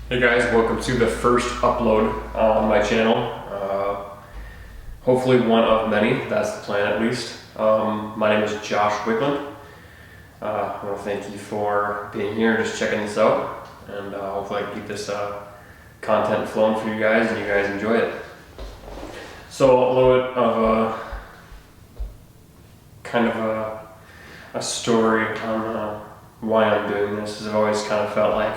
Hey guys, welcome to the first upload on my channel. Hopefully one of many, that's the plan at least. My name is Josh Wickland. I want to thank you for being here and just checking this out. And hopefully I can keep this content flowing for you guys and you guys enjoy it. So a little bit of a story on why I'm doing this, is I've always kind of felt like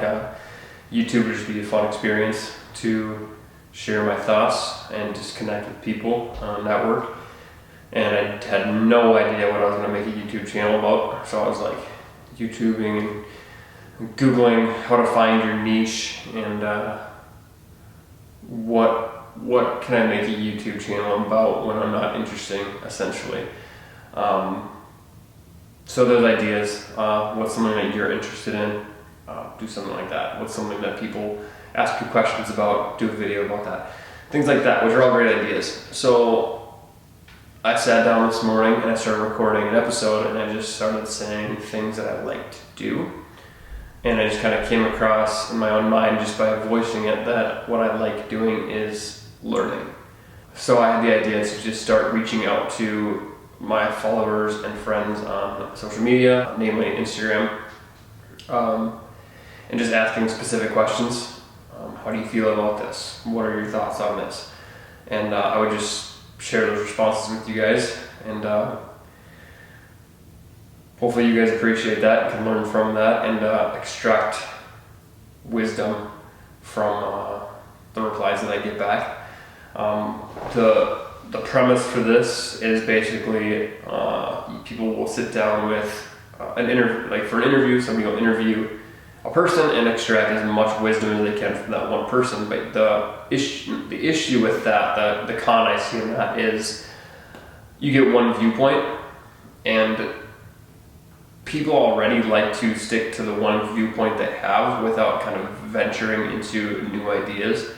YouTube would just be a fun experience to share my thoughts and just connect with people on network. And I had no idea what I was going to make a YouTube channel about, so I was like YouTubing and Googling how to find your niche and what can I make a YouTube channel about when I'm not interesting, essentially. So those ideas, what's something that you're interested in, do something like that. What's something that people ask you questions about, do a video about that. Things like that, which are all great ideas. So I sat down this morning and I started recording an episode and I just started saying things that I like to do. And I just kind of came across in my own mind just by voicing it that what I like doing is learning. So I had the idea to just start reaching out to my followers and friends on social media, namely Instagram, and just asking specific questions. How do you feel about this? What are your thoughts on this? And I would just share those responses with you guys, and hopefully you guys appreciate that and can learn from that and extract wisdom from the replies that I get back. The premise for this is basically people will sit down with an interview, like for an interview, somebody will interview a person and extract as much wisdom as they can from that one person. But the issue with that, the con I see in that is you get one viewpoint, and people already like to stick to the one viewpoint they have without kind of venturing into new ideas.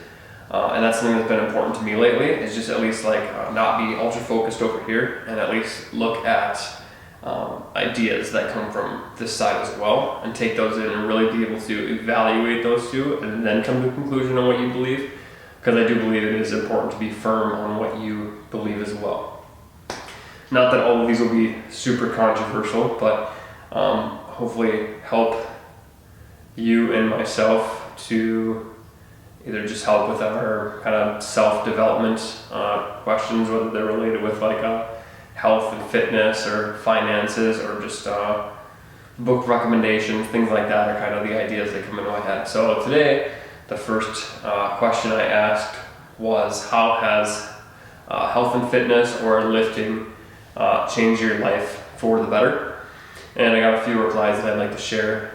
And that's something that's been important to me lately, is just at least not be ultra focused over here and at least look at ideas that come from this side as well and take those in and really be able to evaluate those two and then come to a conclusion on what you believe, because I do believe it is important to be firm on what you believe as well. Not that all of these will be super controversial, but hopefully help you and myself to either just help with our kind of self-development questions, whether they're related with health and fitness or finances or just book recommendations, things like that are kind of the ideas that come into my head. So today, the first question I asked was, how has health and fitness or lifting changed your life for the better? And I got a few replies that I'd like to share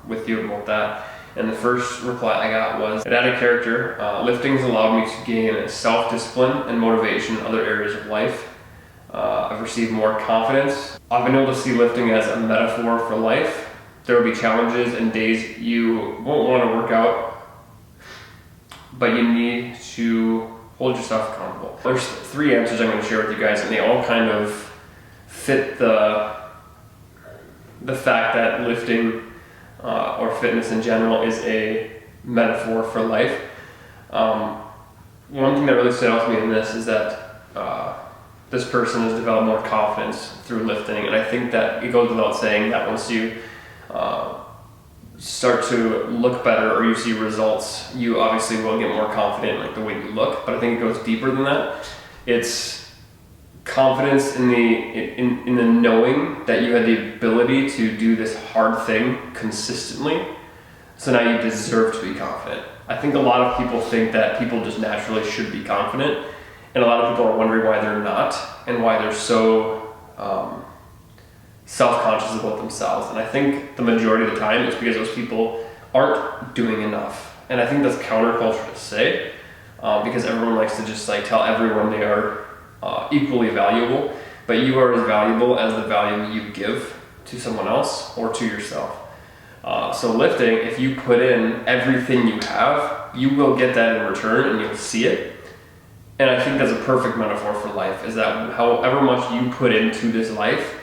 with you about that. And the first reply I got was, it added character. Lifting's allowed me to gain self-discipline and motivation in other areas of life. I've received more confidence. I've been able to see lifting as a metaphor for life. There will be challenges and days you won't want to work out, but you need to hold yourself accountable. There's 3 answers I'm going to share with you guys, and they all kind of fit the fact that lifting or fitness in general is a metaphor for life. One thing that really stood out to me in this is that this person has developed more confidence through lifting, and I think that it goes without saying that once you start to look better or you see results, you obviously will get more confident in the way you look, but I think it goes deeper than that. It's confidence in the knowing that you had the ability to do this hard thing consistently, so now you deserve to be confident. I think a lot of people think that people just naturally should be confident, and a lot of people are wondering why they're not and why they're so self-conscious about themselves. And I think the majority of the time it's because those people aren't doing enough. And I think that's counterculture to say, because everyone likes to just tell everyone they are equally valuable, but you are as valuable as the value you give to someone else or to yourself. So lifting, if you put in everything you have, you will get that in return and you'll see it. And I think that's a perfect metaphor for life, is that however much you put into this life,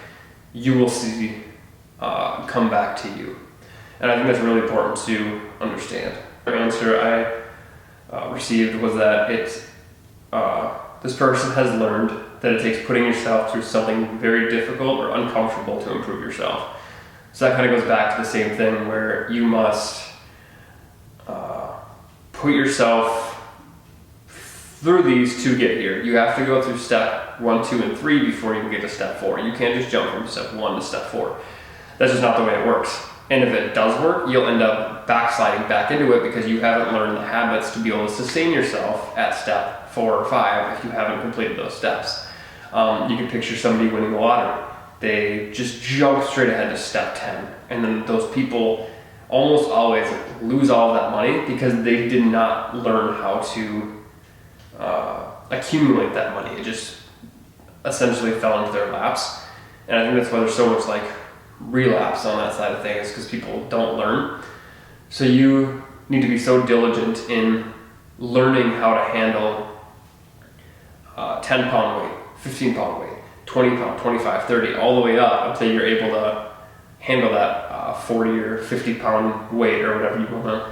you will see come back to you. And I think that's really important to understand. The answer I received was that this person has learned that it takes putting yourself through something very difficult or uncomfortable to improve yourself. So that kind of goes back to the same thing where you must put yourself through these to get here. You have to go through step 1, 2, and 3 before you can get to step 4. You can't just jump from step 1 to step 4. That's just not the way it works. And if it does work, you'll end up backsliding back into it because you haven't learned the habits to be able to sustain yourself at step 4 or 5 if you haven't completed those steps. You can picture somebody winning the lottery. They just jump straight ahead to step 10. And then those people almost always lose all of that money because they did not learn how to accumulate that money. It just essentially fell into their laps. And I think that's why there's so much like relapse on that side of things, because people don't learn. So you need to be so diligent in learning how to handle 10 pound weight, 15 pound weight, 20 pound, 25, 30, all the way up until you're able to handle that 40 or 50 pound weight or whatever you want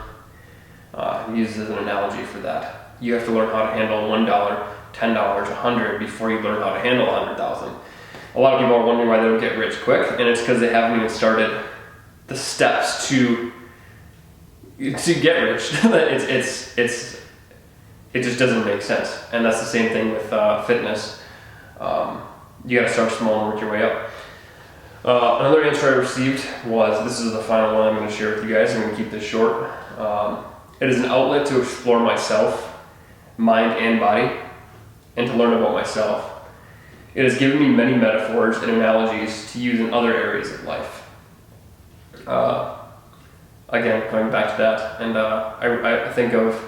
to use as an analogy for that. You have to learn how to handle $1, $10, $100 before you learn how to handle 100,000. A lot of people are wondering why they don't get rich quick, and it's because they haven't even started the steps to get rich. It just doesn't make sense, and that's the same thing with fitness. You got to start small and work your way up. Another answer I received was, this is the final one I'm going to share with you guys. I'm going to keep this short. It is an outlet to explore myself, mind and body, and to learn about myself. It has given me many metaphors and analogies to use in other areas of life. Again, going back to that, and I think of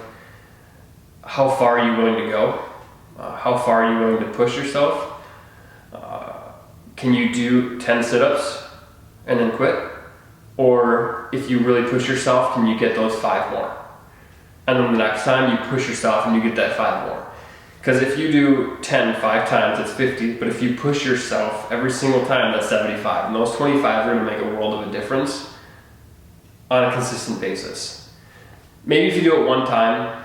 how far are you willing to go? How far are you willing to push yourself? Can you do 10 sit-ups and then quit? Or if you really push yourself, can you get those 5 more? And then the next time you push yourself and you get that 5 more. Because if you do 10 5 times, it's 50, but if you push yourself every single time, that's 75. And those 25 are going to make a world of a difference on a consistent basis. Maybe if you do it one time,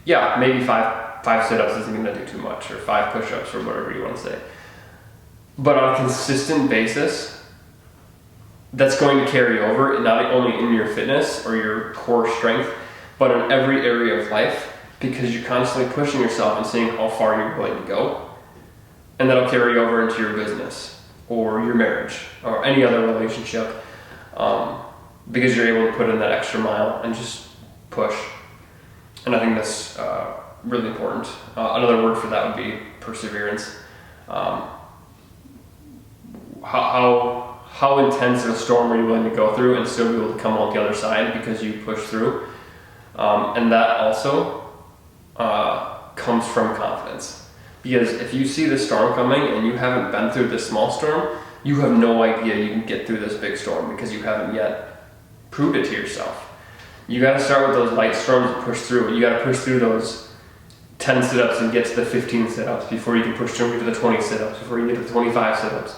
yeah, maybe five sit-ups isn't going to do too much, or 5 push-ups, or whatever you want to say. But on a consistent basis, that's going to carry over, not only in your fitness or your core strength, but in every area of life, because you're constantly pushing yourself and seeing how far you're willing to go. And that'll carry over into your business or your marriage or any other relationship, because you're able to put in that extra mile and just push. And I think that's really important. Another word for that would be perseverance. How intense of a storm are you willing to go through and still be able to come out the other side because you push through? And that also comes from confidence. Because if you see the storm coming and you haven't been through this small storm, you have no idea you can get through this big storm because you haven't yet proved it to yourself. You got to start with those light storms and push through. You got to push through those 10 sit-ups and get to the 15 sit-ups before you can push through to the 20 sit-ups, before you get to the 25 sit-ups.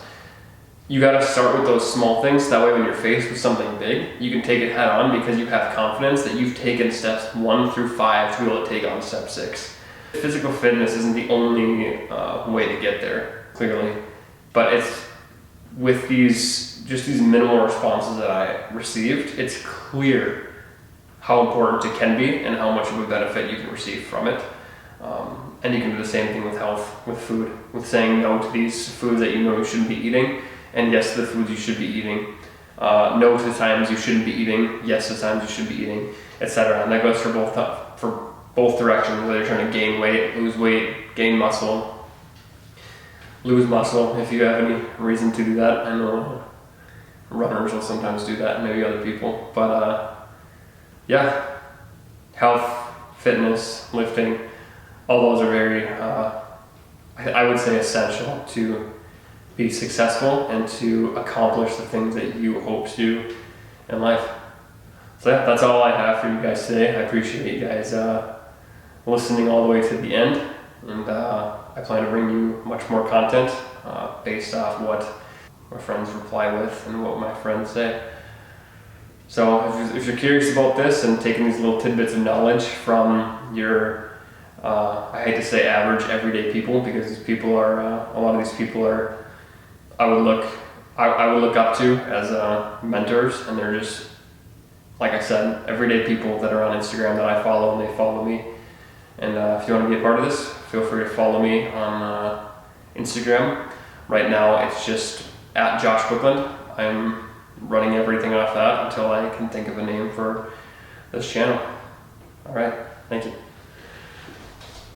You got to start with those small things, so that way when you're faced with something big, you can take it head on because you have confidence that you've taken steps 1 through 5 to be able to take on step 6. Physical fitness isn't the only way to get there, clearly, but it's with these minimal responses that I received, it's clear how important it can be and how much of a benefit you can receive from it. And you can do the same thing with health, with food, with saying no to these foods that you know you shouldn't be eating, and yes to the foods you should be eating. No to the times you shouldn't be eating, yes to the times you should be eating, etc. And that goes for both directions, whether you're trying to gain weight, lose weight, gain muscle, lose muscle, if you have any reason to do that. I know runners will sometimes do that, maybe other people, but yeah, health, fitness, lifting, all those are very, I would say, essential to be successful and to accomplish the things that you hope to do in life. So yeah, that's all I have for you guys today. I appreciate you guys listening all the way to the end, and I plan to bring you much more content based off what my friends reply with and what my friends say. So if you're curious about this and taking these little tidbits of knowledge from your, I hate to say average, everyday people, because these people are, a lot of these people are, I would look up to as mentors, and they're just, like I said, everyday people that are on Instagram that I follow, and they follow me. And if you want to be a part of this, feel free to follow me on Instagram. Right now it's just at Josh Quickland. I'm running everything off that until I can think of a name for this channel. All right, thank you.